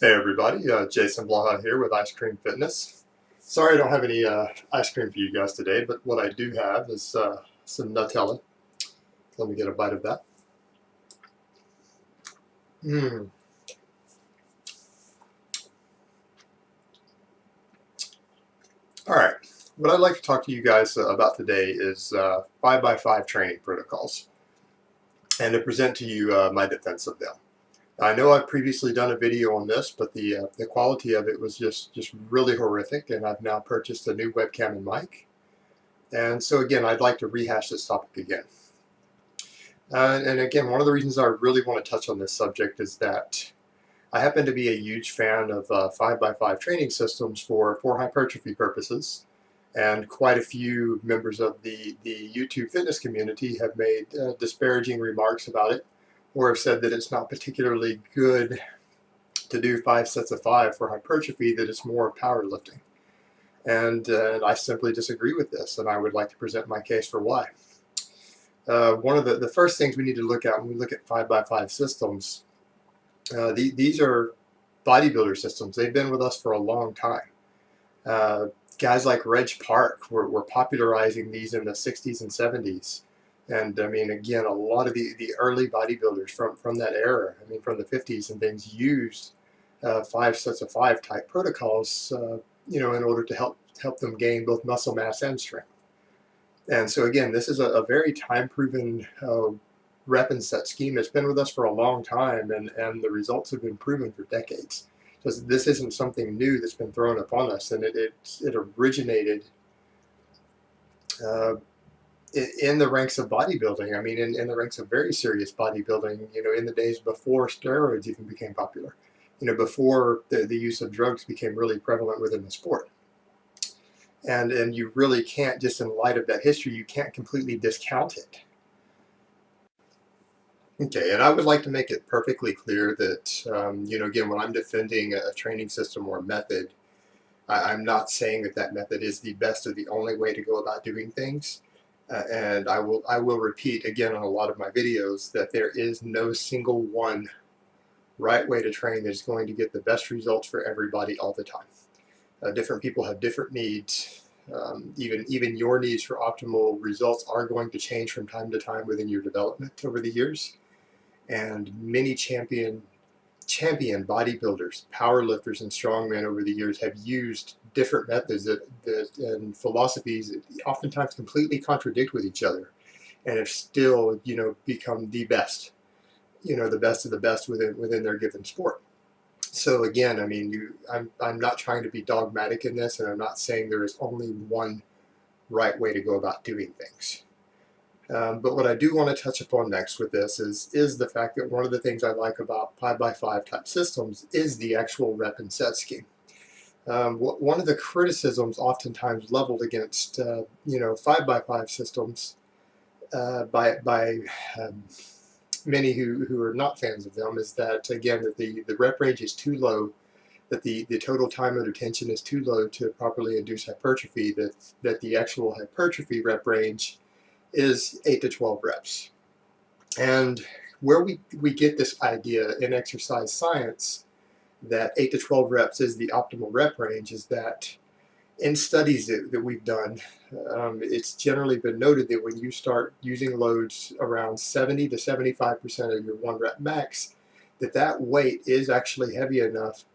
Hey everybody, Jason Blaha here with Ice Cream Fitness. Sorry I don't have any ice cream for you guys today, but what I do have is some Nutella. Let me get a bite of that. Mmm. Alright, what I'd like to talk to you guys about today is 5x5 training protocols and to present to you my defense of them. I know I've previously done a video on this, but the quality of it was just really horrific, and I've now purchased a new webcam and mic. And so again, I'd like to rehash this topic again. And again, one of the reasons I really want to touch on this subject is that I happen to be a huge fan of 5x5 training systems for hypertrophy purposes. And quite a few members of the YouTube fitness community have made disparaging remarks about it, or have said that it's not particularly good to do 5 sets of 5 for hypertrophy, that it's more powerlifting. And I simply disagree with this, and I would like to present my case for why. One of the first things we need to look at when we look at 5x5 systems, these are bodybuilder systems. They've been with us for a long time. Guys like Reg Park were popularizing these in the 60s and 70s. And I mean, again, a lot of the early bodybuilders from that era, I mean, from the 50s and things, used 5 sets of 5 type protocols, in order to help them gain both muscle mass and strength. And so again, this is a very time-proven rep and set scheme that's been with us for a long time, and the results have been proven for decades. So this isn't something new that's been thrown upon us, and it originated in the ranks of bodybuilding. I mean, in the ranks of very serious bodybuilding, in the days before steroids even became popular, before the use of drugs became really prevalent within the sport. And you really can't, just in light of that history, you can't completely discount it. Okay, and I would like to make it perfectly clear that, again, when I'm defending a training system or a method, I'm not saying that method is the best or the only way to go about doing things. And I will repeat again on a lot of my videos that there is no single one right way to train that is going to get the best results for everybody all the time. Different people have different needs. Even your needs for optimal results are going to change from time to time within your development over the years. And many champion bodybuilders, powerlifters, and strongmen over the years have used different methods and philosophies that oftentimes completely contradict with each other, and have still, become the best, the best of the best within their given sport. So again, I mean, I'm not trying to be dogmatic in this, and I'm not saying there is only one right way to go about doing things. But what I do want to touch upon next with this is the fact that one of the things I like about 5x5 type systems is the actual rep and set scheme. One of the criticisms oftentimes leveled against 5x5 systems by many who are not fans of them is that, again, that the rep range is too low, that the total time under tension is too low to properly induce hypertrophy, that the actual hypertrophy rep range is 8 to 12 reps. And where we get this idea in exercise science that 8 to 12 reps is the optimal rep range is that in studies that we've done, it's generally been noted that when you start using loads around 70 to 75% of your 1 rep max, that weight is actually heavy enough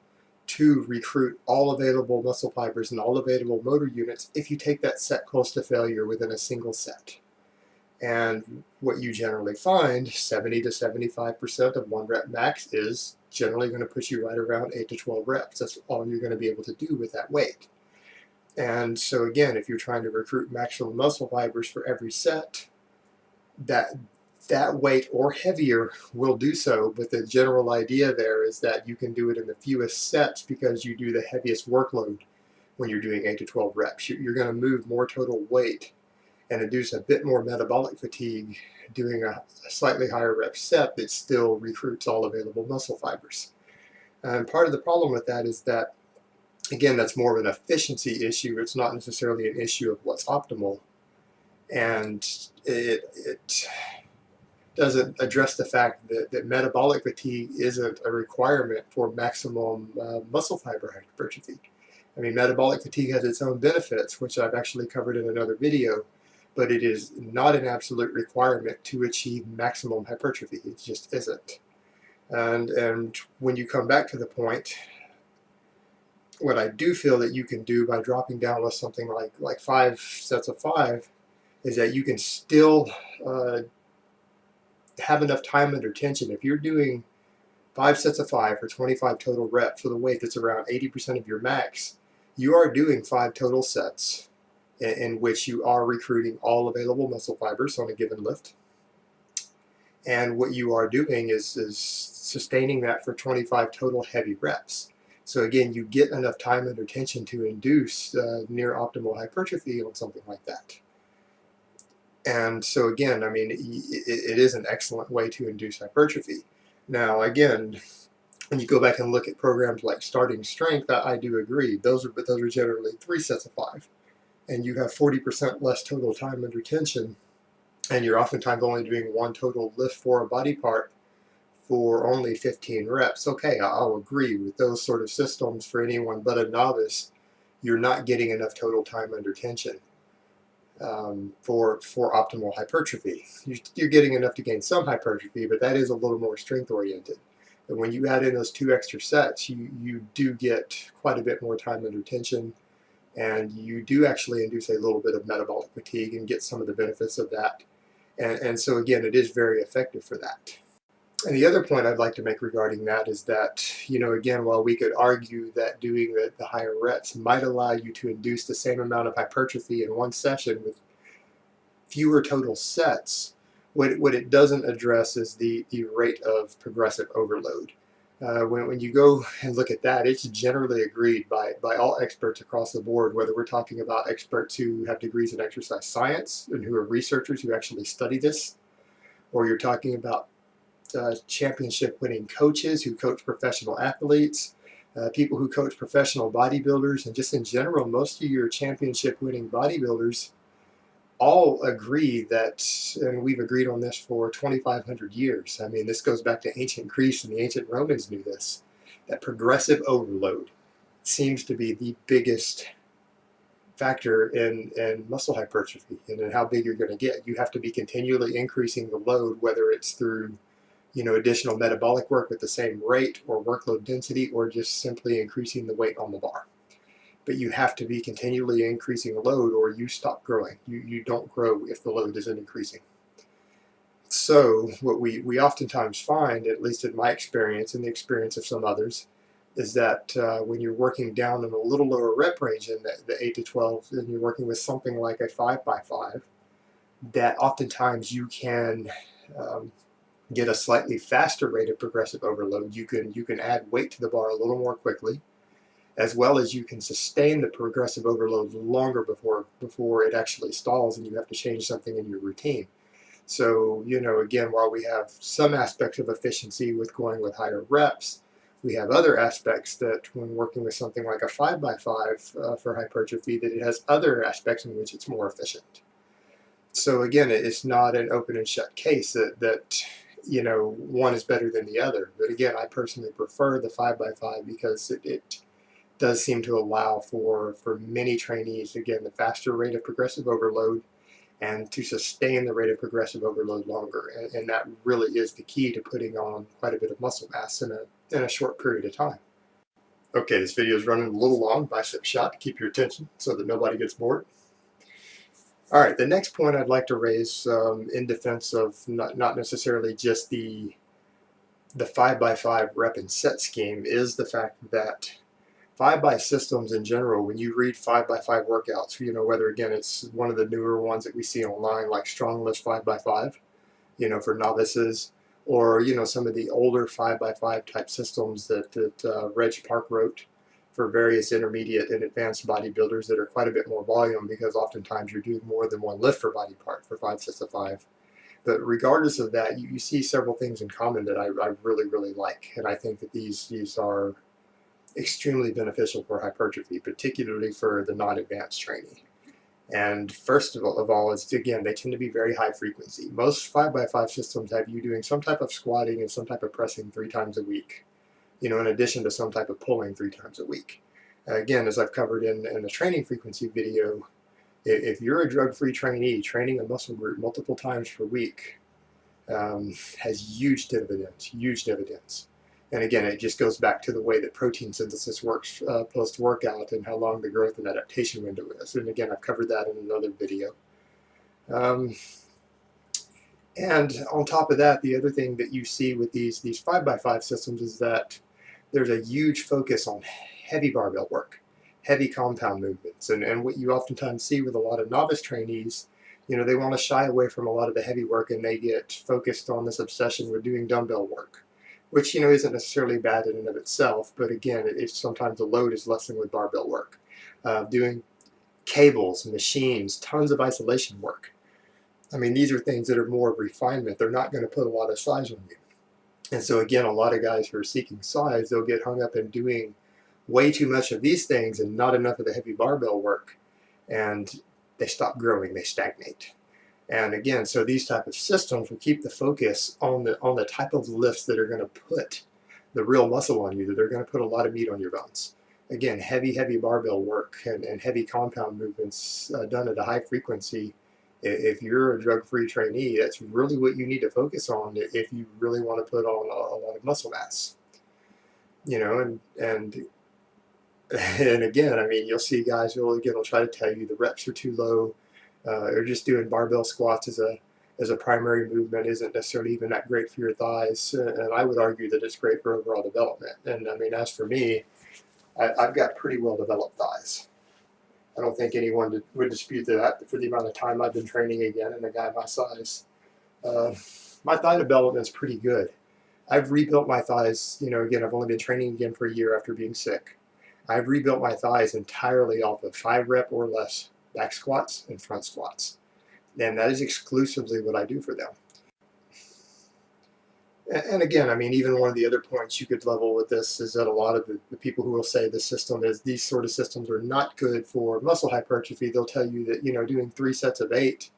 to recruit all available muscle fibers and all available motor units if you take that set close to failure within a single set. And what you generally find, 70 to 75% of 1 rep max is generally going to put you right around 8 to 12 reps. That's all you're going to be able to do with that weight. And so again, if you're trying to recruit maximum muscle fibers for every set, that weight or heavier will do so. But the general idea there is that you can do it in the fewest sets because you do the heaviest workload when you're doing 8 to 12 reps. You're going to move more total weight and induce a bit more metabolic fatigue doing a slightly higher rep set that still recruits all available muscle fibers. And part of the problem with that is that, again, that's more of an efficiency issue. It's not necessarily an issue of what's optimal. And doesn't address the fact that metabolic fatigue isn't a requirement for maximum muscle fiber hypertrophy. I mean, metabolic fatigue has its own benefits, which I've actually covered in another video, but it is not an absolute requirement to achieve maximum hypertrophy. It just isn't. And when you come back to the point, what I do feel that you can do by dropping down with something like 5 sets of 5 is that you can still have enough time under tension. If you're doing 5 sets of 5 for 25 total reps for the weight that's around 80% of your max, you are doing 5 total sets in which you are recruiting all available muscle fibers on a given lift. And what you are doing is sustaining that for 25 total heavy reps. So again, you get enough time under tension to induce near optimal hypertrophy on something like that. And so again, I mean, it is an excellent way to induce hypertrophy. Now, again, when you go back and look at programs like Starting Strength, I do agree. Those are generally 3 sets of 5. And you have 40% less total time under tension. And you're oftentimes only doing 1 total lift for a body part for only 15 reps. Okay, I'll agree with those sort of systems. For anyone but a novice, you're not getting enough total time under tension for optimal hypertrophy. You're getting enough to gain some hypertrophy, but that is a little more strength oriented. And when you add in those 2 extra sets, you do get quite a bit more time under tension, and you do actually induce a little bit of metabolic fatigue and get some of the benefits of that. And so again, it is very effective for that. And the other point I'd like to make regarding that is that, again, while we could argue that doing the higher reps might allow you to induce the same amount of hypertrophy in one session with fewer total sets, what it doesn't address is the rate of progressive overload. When you go and look at that, it's generally agreed by all experts across the board, whether we're talking about experts who have degrees in exercise science and who are researchers who actually study this, or you're talking about championship winning coaches who coach professional athletes, people who coach professional bodybuilders, and just in general, most of your championship winning bodybuilders all agree that, and we've agreed on this for 2,500 years. I mean, this goes back to ancient Greece, and the ancient Romans knew this, that progressive overload seems to be the biggest factor in muscle hypertrophy and in how big you're going to get. You have to be continually increasing the load, whether it's through additional metabolic work with the same rate or workload density, or just simply increasing the weight on the bar. But you have to be continually increasing the load, or you stop growing. You don't grow if the load isn't increasing. So what we oftentimes find, at least in my experience and the experience of some others, is that when you're working down in a little lower rep range in the 8 to 12, and you're working with something like a 5x5, that oftentimes you can get a slightly faster rate of progressive overload. You can add weight to the bar a little more quickly, as well as you can sustain the progressive overload longer before it actually stalls and you have to change something in your routine. So, again, while we have some aspects of efficiency with going with higher reps, we have other aspects that when working with something like a 5x5 for hypertrophy, that it has other aspects in which it's more efficient. So again, it's not an open and shut case that one is better than the other. But again, I personally prefer the 5x5 because it does seem to allow for many trainees, again, the faster rate of progressive overload and to sustain the rate of progressive overload longer. And that really is the key to putting on quite a bit of muscle mass in a short period of time. Okay, this video is running a little long, bicep shot to keep your attention so that nobody gets bored. All right, the next point I'd like to raise in defense of not necessarily just the 5x5 rep and set scheme is the fact that 5x systems in general, when you read 5x5 workouts, whether again it's one of the newer ones that we see online like Strong List 5x5, for novices, or some of the older 5x5 type systems that Reg Park wrote for various intermediate and advanced bodybuilders that are quite a bit more volume, because oftentimes you're doing more than one lift for body part for 5 sets of 5. But regardless of that, you see several things in common that I really, really like. And I think that these are extremely beneficial for hypertrophy, particularly for the non-advanced trainee. And first of all is, again, they tend to be very high frequency. Most 5x5 systems have you doing some type of squatting and some type of pressing 3 times a week, in addition to some type of pulling 3 times a week. Again, as I've covered in the training frequency video, if you're a drug-free trainee, training a muscle group multiple times per week has huge dividends, huge dividends. And again, it just goes back to the way that protein synthesis works post-workout and how long the growth and adaptation window is. And again, I've covered that in another video. And on top of that, the other thing that you see with these 5x5 systems is that there's a huge focus on heavy barbell work, heavy compound movements. And what you oftentimes see with a lot of novice trainees, they want to shy away from a lot of the heavy work, and they get focused on this obsession with doing dumbbell work, which isn't necessarily bad in and of itself, but again, it's sometimes the load is lessened with barbell work. Doing cables, machines, tons of isolation work. I mean, these are things that are more of refinement. They're not going to put a lot of size on you. And so again, a lot of guys who are seeking size, they'll get hung up in doing way too much of these things and not enough of the heavy barbell work, and they stop growing, they stagnate. And again, so these type of systems will keep the focus on the type of lifts that are going to put the real muscle on you, that are going to put a lot of meat on your bones. Again, heavy barbell work and heavy compound movements done at a high frequency. If you're a drug-free trainee, that's really what you need to focus on if you really want to put on a lot of muscle mass. And again, I mean, you'll see guys who will try to tell you the reps are too low, or just doing barbell squats as a primary movement isn't necessarily even that great for your thighs. And I would argue that it's great for overall development. And I mean, as for me, I've got pretty well developed thighs. I don't think anyone would dispute that for the amount of time I've been training again, and a guy my size. My thigh development's pretty good. I've rebuilt my thighs, again, I've only been training again for a year after being sick. I've rebuilt my thighs entirely off of 5-rep or less back squats and front squats. And that is exclusively what I do for them. And again, I mean, even one of the other points you could level with this is that a lot of the people who will say the system is, these sort of systems are not good for muscle hypertrophy, they'll tell you that, doing 3 sets of 8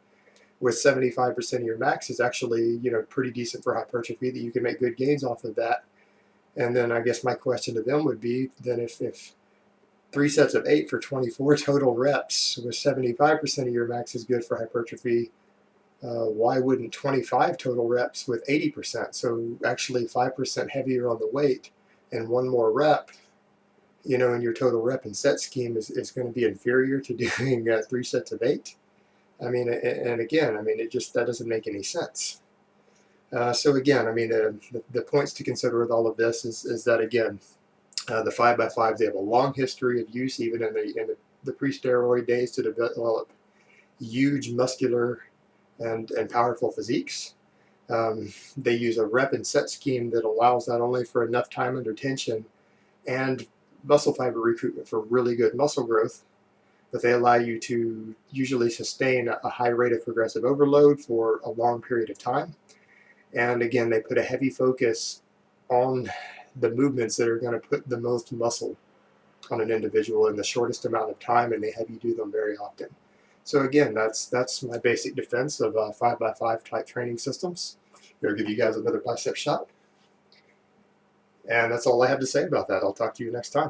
with 75% of your max is actually, pretty decent for hypertrophy, that you can make good gains off of that. And then I guess my question to them would be, then if 3 sets of 8 for 24 total reps with 75% of your max is good for hypertrophy, why wouldn't 25 total reps with 80%? So actually 5% heavier on the weight and 1 more rep, in your total rep and set scheme is going to be inferior to doing 3 sets of 8. I mean, and again, I mean, that doesn't make any sense. So again, I mean, the points to consider with all of this is that, again, the 5x5s, they have a long history of use, even in the pre-steroid days, to develop huge muscular and powerful physiques. They use a rep and set scheme that allows not only for enough time under tension and muscle fiber recruitment for really good muscle growth, but they allow you to usually sustain a high rate of progressive overload for a long period of time. And again, they put a heavy focus on the movements that are going to put the most muscle on an individual in the shortest amount of time, and they have you do them very often. So again, that's my basic defense of 5x5 type training systems. I'll give you guys another bicep shot. And that's all I have to say about that. I'll talk to you next time.